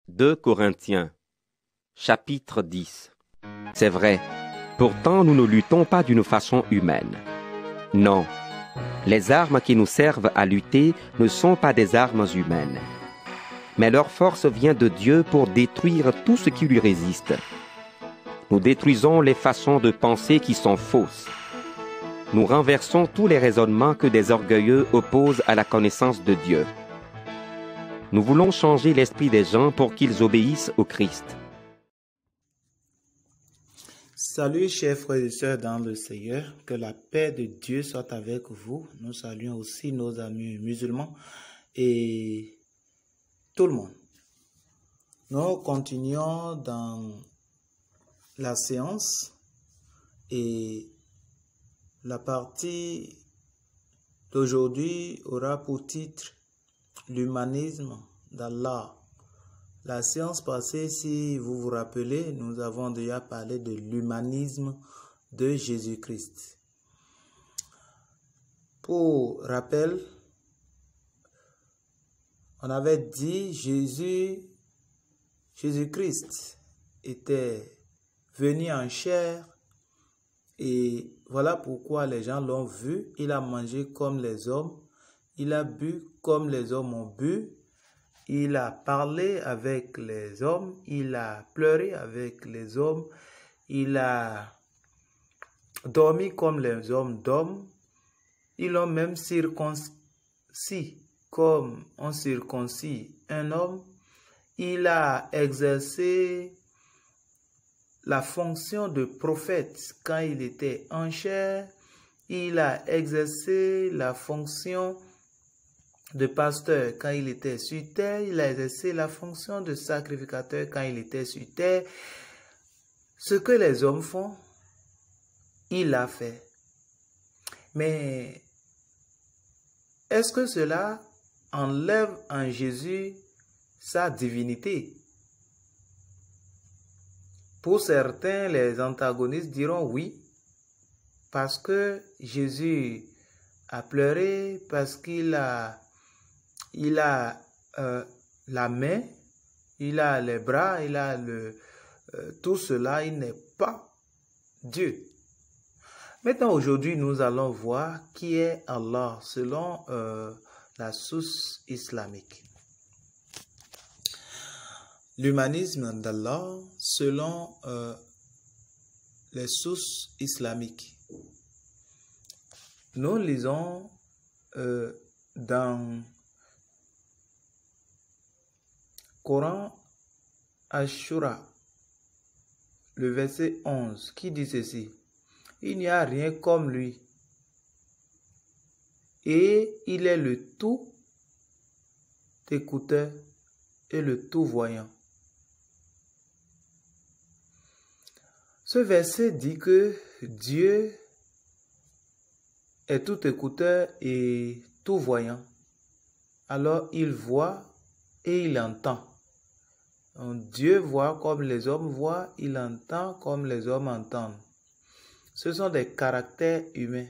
2 Corinthiens, chapitre 10. C'est vrai, pourtant nous ne luttons pas d'une façon humaine. Non, les armes qui nous servent à lutter ne sont pas des armes humaines. Mais leur force vient de Dieu pour détruire tout ce qui lui résiste. Nous détruisons les façons de penser qui sont fausses. Nous renversons tous les raisonnements que des orgueilleux opposent à la connaissance de Dieu. Nous voulons changer l'esprit des gens pour qu'ils obéissent au Christ. Salut chers frères et sœurs dans le Seigneur, que la paix de Dieu soit avec vous. Nous saluons aussi nos amis musulmans et tout le monde. Nous continuons dans la séance et la partie d'aujourd'hui aura pour titre l'humanisme d'Allah. La séance passée, si vous vous rappelez, nous avons déjà parlé de l'humanisme de Jésus-Christ. Pour rappel, on avait dit Jésus-Christ était venu en chair et voilà pourquoi les gens l'ont vu. Il a mangé comme les hommes, il a bu comme les hommes ont bu. Il a parlé avec les hommes, il a pleuré avec les hommes, il a dormi comme les hommes dorment. Ils l'ont même circoncis comme on circoncis un homme. Il a exercé la fonction de prophète quand il était en chair. Il a exercé la fonction de pasteur quand il était sur terre, il a exercé la fonction de sacrificateur quand il était sur terre. Ce que les hommes font, il l'a fait. Mais est-ce que cela enlève en Jésus sa divinité? Pour certains, les antagonistes diront oui, parce que Jésus a pleuré, parce qu'il a la main, il a les bras, il a tout cela, il n'est pas Dieu. Maintenant, aujourd'hui, nous allons voir qui est Allah selon la source islamique. L'humanisme d'Allah selon les sources islamiques. Nous lisons dans Coran Ashura, le verset 11, qui dit ceci: il n'y a rien comme lui, et il est le tout écouteur et le tout voyant. Ce verset dit que Dieu est tout écouteur et tout voyant. Alors il voit et il entend. Dieu voit comme les hommes voient, il entend comme les hommes entendent. Ce sont des caractères humains.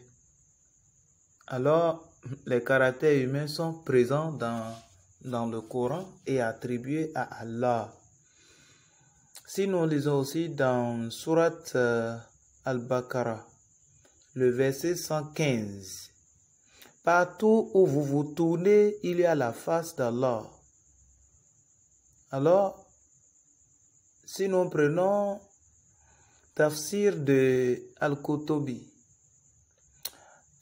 Alors, les caractères humains sont présents dans le Coran et attribués à Allah. Si nous lisons aussi dans Surat Al-Baqarah, le verset 115, partout où vous vous tournez, il y a la face d'Allah. Alors, si nous prenons Tafsir de Al-Qutubi,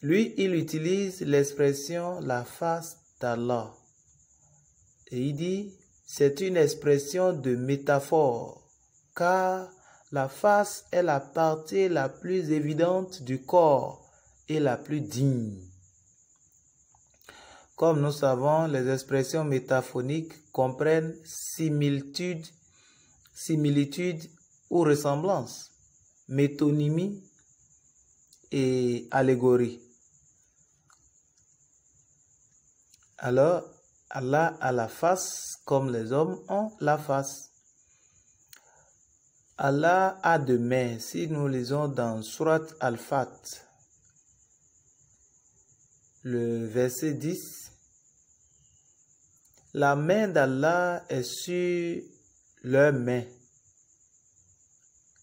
lui, il utilise l'expression la face d'Allah. Et il dit, c'est une expression de métaphore, car la face est la partie la plus évidente du corps et la plus digne. Comme nous savons, les expressions métaphoriques comprennent similitude ou ressemblance, métonymie et allégorie. Alors, Allah a la face comme les hommes ont la face. Allah a deux mains. Si nous lisons dans Surat Al-Fat, le verset 10, la main d'Allah est sur leurs mains.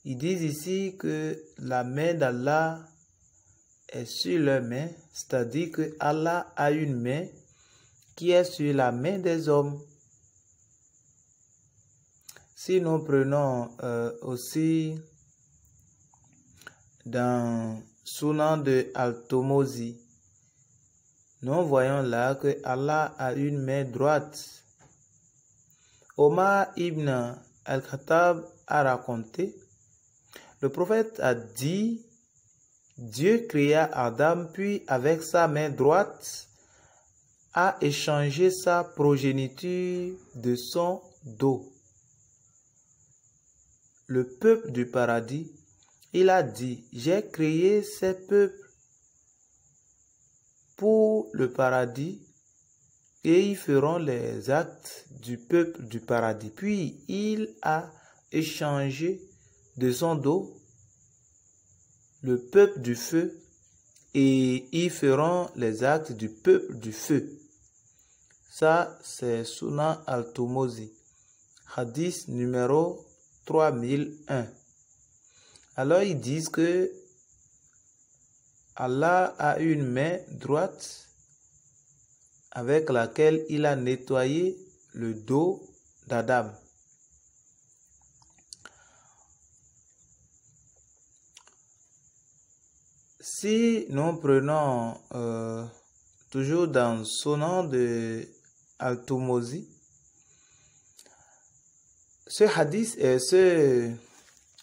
Ils disent ici que la main d'Allah est sur leurs mains, c'est-à-dire que Allah a une main qui est sur la main des hommes. Si nous prenons aussi dans Sunan de Al-Tomozi, nous voyons là que Allah a une main droite. Omar ibn al-Khattab a raconté, le prophète a dit, Dieu créa Adam, puis avec sa main droite, a échangé sa progéniture de son dos. Le peuple du paradis, il a dit, j'ai créé ces peuples pour le paradis et ils feront les actes du peuple du paradis. Puis il a échangé de son dos le peuple du feu et ils feront les actes du peuple du feu. Ça, c'est Sunan al-Tomozi, hadith numéro 3001. Alors ils disent que Allah a une main droite avec laquelle il a nettoyé le dos d'Adam. Si nous prenons toujours dans Sunan de Al-Tomozi, ce hadith et ce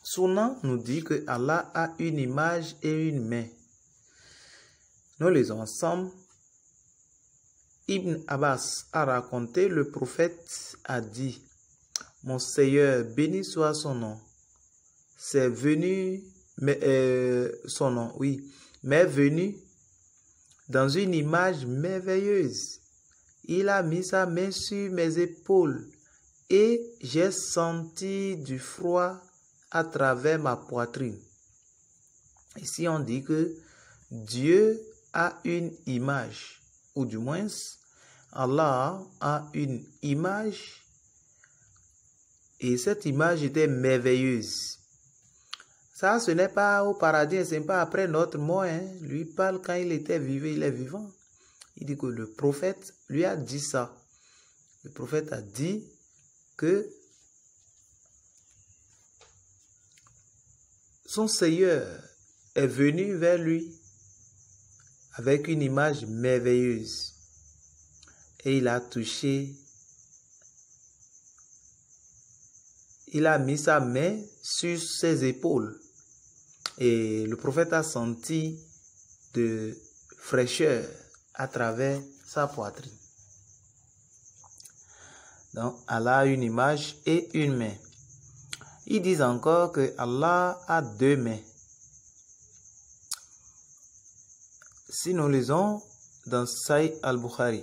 Sunan nous dit que Allah a une image et une main. Nous les ensemble. Ibn Abbas a raconté, le prophète a dit, mon Seigneur, béni soit son nom, c'est venu, son nom, oui, m'est venu dans une image merveilleuse. Il a mis sa main sur mes épaules et j'ai senti du froid à travers ma poitrine. Ici, on dit que Dieu a une image, ou du moins, Allah a une image et cette image était merveilleuse. Ça, ce n'est pas au paradis, ce n'est pas après notre mort. Lui parle quand il était vivant, il est vivant. Il dit que le prophète lui a dit ça. Le prophète a dit que son Seigneur est venu vers lui avec une image merveilleuse. Et il a touché, il a mis sa main sur ses épaules. Et le prophète a senti de fraîcheur à travers sa poitrine. Donc, Allah a une image et une main. Ils disent encore que Allah a deux mains. Si nous lisons dans Sahih al-Bukhari,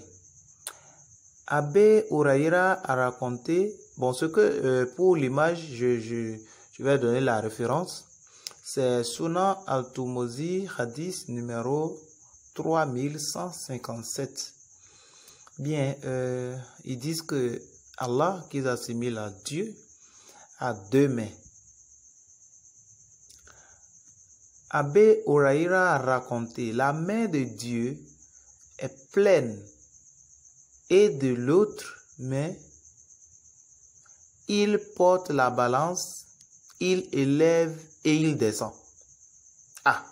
Abu Huraira a raconté, bon, ce que pour l'image, je vais donner la référence, c'est Sunan al-Tomozi, hadith numéro 3157. Bien, ils disent que Allah, qu'ils assimilent à Dieu, a deux mains. Abu Huraira a raconté, la main de Dieu est pleine et de l'autre main, il porte la balance, il élève et il descend. Ah,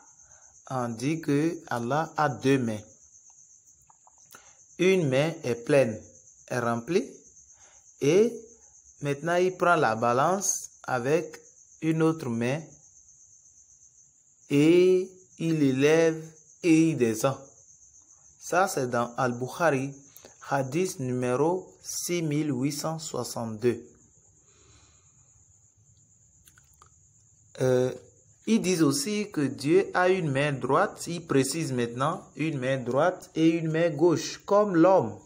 on dit que Allah a deux mains. Une main est pleine, est remplie, et maintenant il prend la balance avec une autre main et il élève et il descend. Ça, c'est dans Al-Bukhari, hadith numéro 6862. Ils disent aussi que Dieu a une main droite, il précise maintenant, une main droite et une main gauche, comme l'homme.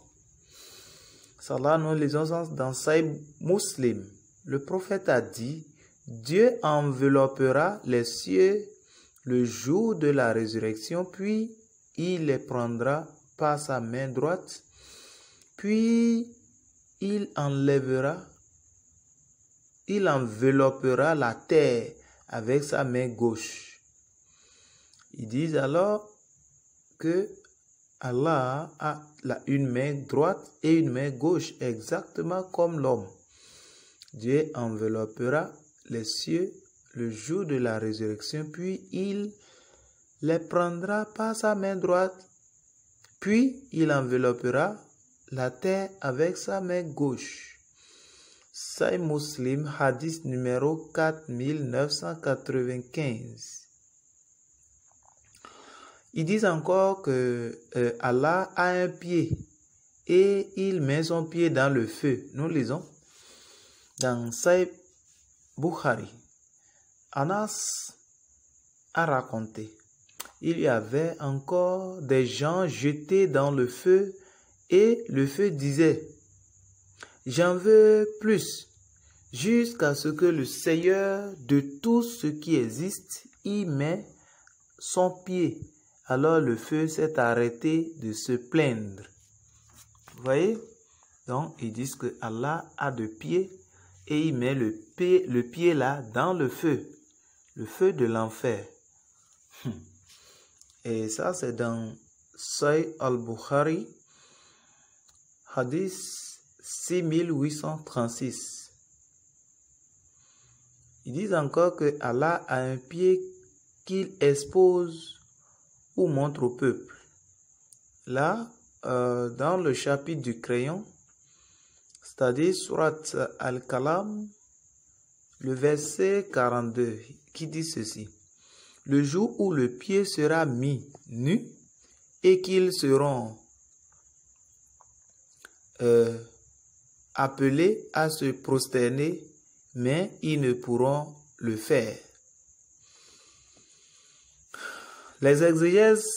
Ça, nous lisons dans Sahih Muslim. Le prophète a dit, Dieu enveloppera les cieux le jour de la résurrection, puis il les prendra par sa main droite, puis il enlèvera il enveloppera la terre avec sa main gauche. Ils disent alors que Allah a une main droite et une main gauche, exactement comme l'homme. Dieu enveloppera les cieux le jour de la résurrection, puis il les prendra par sa main droite, puis il enveloppera la terre avec sa main gauche. Sahih Muslim, hadith numéro 4995. Ils disent encore que Allah a un pied et il met son pied dans le feu. Nous lisons dans Sahih Bukhari. Anas a raconté, il y avait encore des gens jetés dans le feu et le feu disait, j'en veux plus, jusqu'à ce que le Seigneur de tout ce qui existe y met son pied. Alors le feu s'est arrêté de se plaindre. Vous voyez? Donc ils disent que Allah a deux pieds et il met le pied là dans le feu de l'enfer. Et ça c'est dans Sahih al-Bukhari, hadith 6836. Ils disent encore que Allah a un pied qu'il expose ou montre au peuple. Là, dans le chapitre du crayon, c'est-à-dire Surat Al-Kalam, le verset 42, qui dit ceci. Le jour où le pied sera mis nu et qu'ils seront appelés à se prosterner, mais ils ne pourront le faire. Les exégèses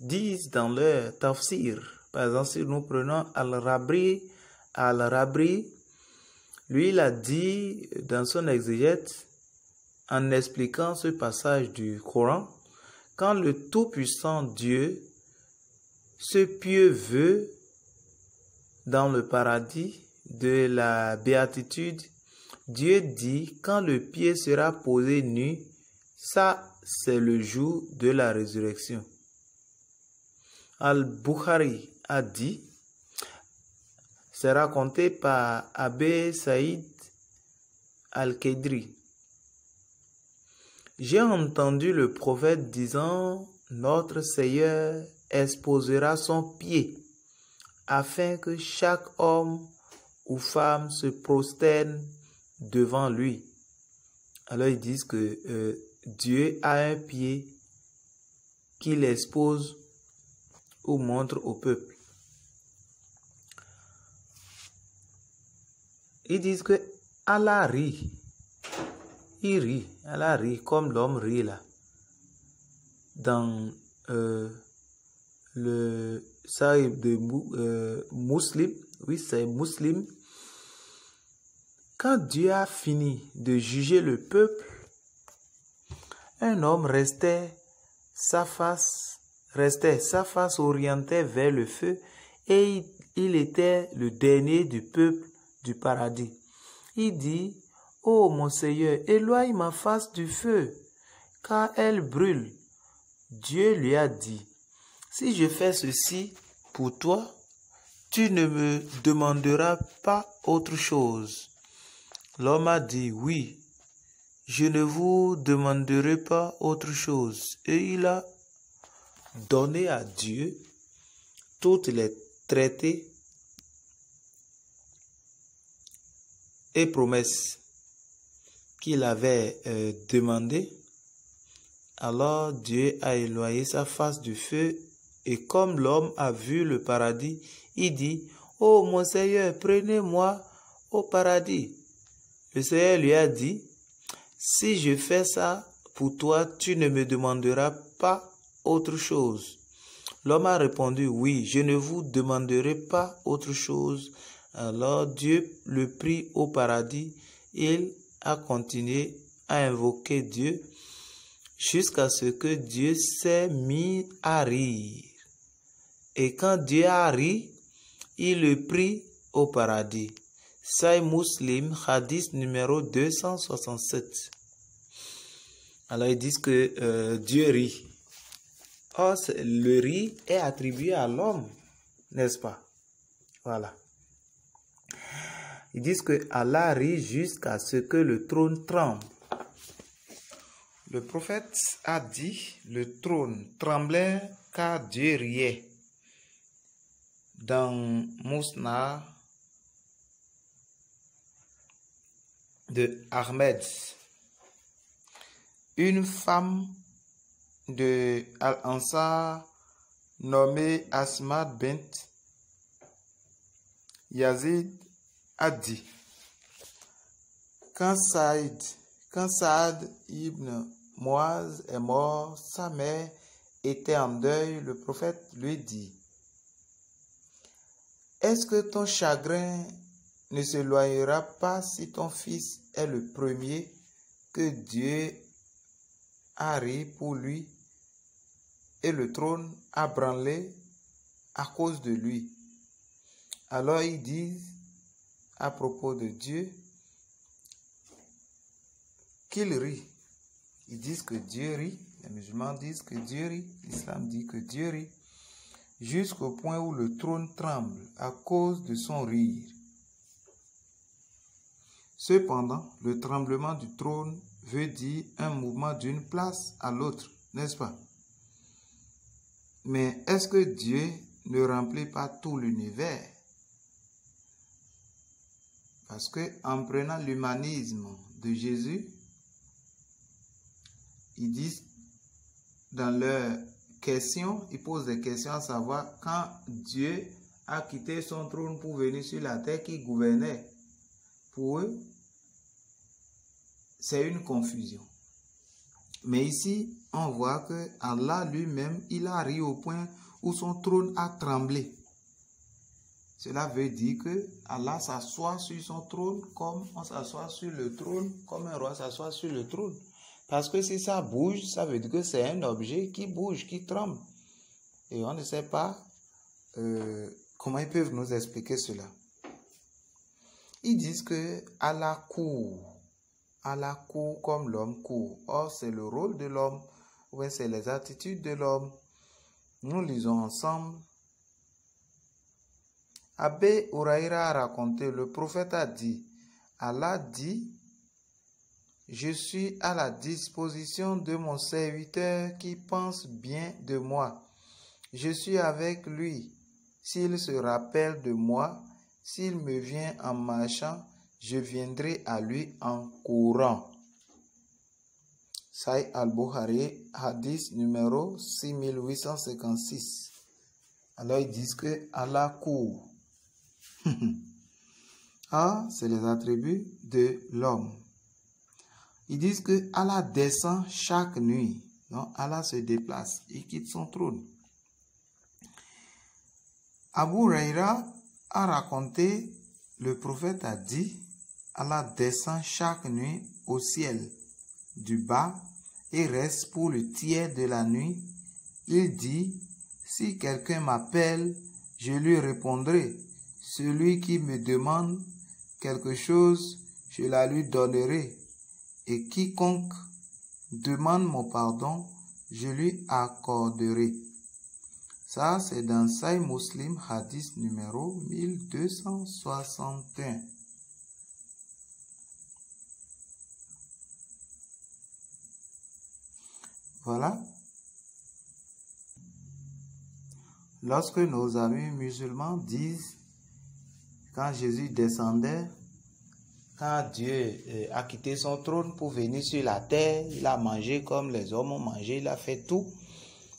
disent dans leur tafsir, par exemple, si nous prenons Al-Rabri, lui il a dit dans son exégète, en expliquant ce passage du Coran, quand le Tout-Puissant Dieu, ce pieux vœu dans le paradis de la béatitude, Dieu dit, quand le pied sera posé nu, ça c'est le jour de la résurrection. Al-Bukhari a dit, c'est raconté par Abbé Saïd Al-Kedri. J'ai entendu le prophète disant, notre Seigneur exposera son pied afin que chaque homme ou femme se prosterne devant lui. Alors ils disent que Dieu a un pied qu'il expose ou montre au peuple. Ils disent que Allah rit. Il rit. Allah rit comme l'homme rit là. Dans le Sahih de Muslim, oui c'est Muslim, quand Dieu a fini de juger le peuple, un homme restait sa face orientée vers le feu et il était le dernier du peuple du paradis. Il dit, ô mon Seigneur, éloigne ma face du feu, car elle brûle. Dieu lui a dit, si je fais ceci pour toi, tu ne me demanderas pas autre chose. L'homme a dit, oui, je ne vous demanderai pas autre chose. Et il a donné à Dieu toutes les traités et promesses qu'il avait demandées. Alors Dieu a éloigné sa face du feu et comme l'homme a vu le paradis, il dit, ô mon Seigneur, prenez-moi au paradis. Le Seigneur lui a dit, si je fais ça pour toi, tu ne me demanderas pas autre chose. L'homme a répondu, oui, je ne vous demanderai pas autre chose. Alors Dieu le prit au paradis. Il a continué à invoquer Dieu jusqu'à ce que Dieu s'est mis à rire. Et quand Dieu a ri, il le prit au paradis. Sahih Muslim, hadith numéro 267. Alors ils disent que Dieu rit. Or, le riz est attribué à l'homme, n'est-ce pas? Voilà. Ils disent que Allah rit jusqu'à ce que le trône tremble. Le prophète a dit, le trône tremblait car Dieu riait. Dans Musnad de Ahmed, une femme de Al-Ansar nommée Asma bint Yazid a dit, quand Saad ibn Muaz est mort, sa mère était en deuil. Le prophète lui dit, est-ce que ton chagrin ne s'éloignera pas si ton fils est le premier que Dieu a ri pour lui et le trône a branlé à cause de lui? Alors ils disent à propos de Dieu qu'il rit. Ils disent que Dieu rit. Les musulmans disent que Dieu rit. L'islam dit que Dieu rit. Jusqu'au point où le trône tremble à cause de son rire. Cependant, le tremblement du trône veut dire un mouvement d'une place à l'autre, n'est-ce pas? Mais est-ce que Dieu ne remplit pas tout l'univers? Parce que en prenant l'humanisme de Jésus, ils disent dans leurs questions, ils posent des questions à savoir quand Dieu a quitté son trône pour venir sur la terre qui gouvernait. Pour eux, c'est une confusion. Mais ici, on voit que Allah lui-même, il a ri au point où son trône a tremblé. Cela veut dire que Allah s'assoit sur son trône comme on s'assoit sur le trône, comme un roi s'assoit sur le trône. Parce que si ça bouge, ça veut dire que c'est un objet qui bouge, qui tremble. Et on ne sait pas comment ils peuvent nous expliquer cela. Ils disent que Allah court. Allah court comme l'homme court. Or, c'est le rôle de l'homme. Oui, c'est les attitudes de l'homme. Nous lisons ensemble. Abbé Huraïra a raconté, le prophète a dit, Allah dit, je suis à la disposition de mon serviteur qui pense bien de moi. Je suis avec lui. S'il se rappelle de moi, s'il me vient en marchant, je viendrai à lui en courant. Sahih al-Bukhari, hadith numéro 6856. Alors ils disent que Allah court. Ah, c'est les attributs de l'homme. Ils disent que Allah descend chaque nuit. Non, Allah se déplace. Il quitte son trône. Abu Huraïra a raconté, le prophète a dit, Allah descend chaque nuit au ciel du bas et reste pour le tiers de la nuit. Il dit, si quelqu'un m'appelle, je lui répondrai. Celui qui me demande quelque chose, je la lui donnerai. Et quiconque demande mon pardon, je lui accorderai. Ça, c'est dans Sahih Muslim, hadith numéro 1261. Voilà. Lorsque nos amis musulmans disent, quand Jésus descendait, quand Dieu a quitté son trône pour venir sur la terre, il a mangé comme les hommes ont mangé, il a fait tout.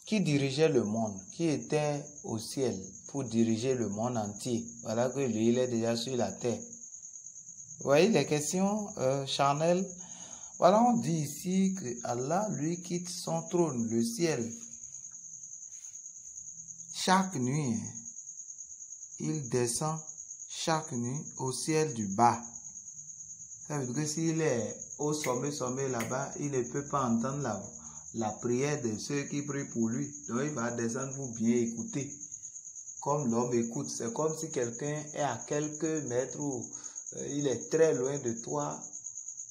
Qui dirigeait le monde, qui était au ciel pour diriger le monde entier. Voilà que lui, il est déjà sur la terre. Vous voyez les questions charnelles? Voilà, on dit ici que Allah, lui, quitte son trône, le ciel. Chaque nuit, il descend chaque nuit au ciel du bas. Ça veut dire que s'il est au sommet là-bas, il ne peut pas entendre la prière de ceux qui prient pour lui. Donc il va descendre pour bien écouter. Comme l'homme écoute. C'est comme si quelqu'un est à quelques mètres ou il est très loin de toi,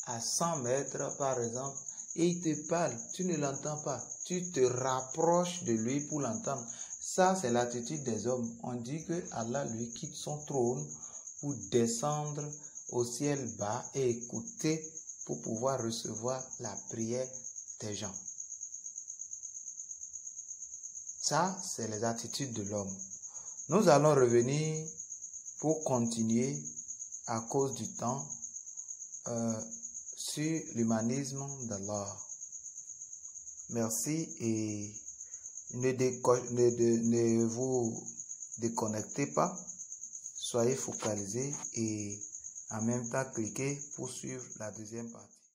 à 100 mètres par exemple, et il te parle, tu ne l'entends pas, tu te rapproches de lui pour l'entendre. Ça, c'est l'attitude des hommes. On dit que Allah, lui, quitte son trône pour descendre au ciel bas et écouter pour pouvoir recevoir la prière des gens. Ça, c'est les attitudes de l'homme. Nous allons revenir pour continuer à cause du temps sur l'humanisme d'Allah. Merci et ne vous déconnectez pas. Soyez focalisés et en même temps cliquez pour suivre la deuxième partie.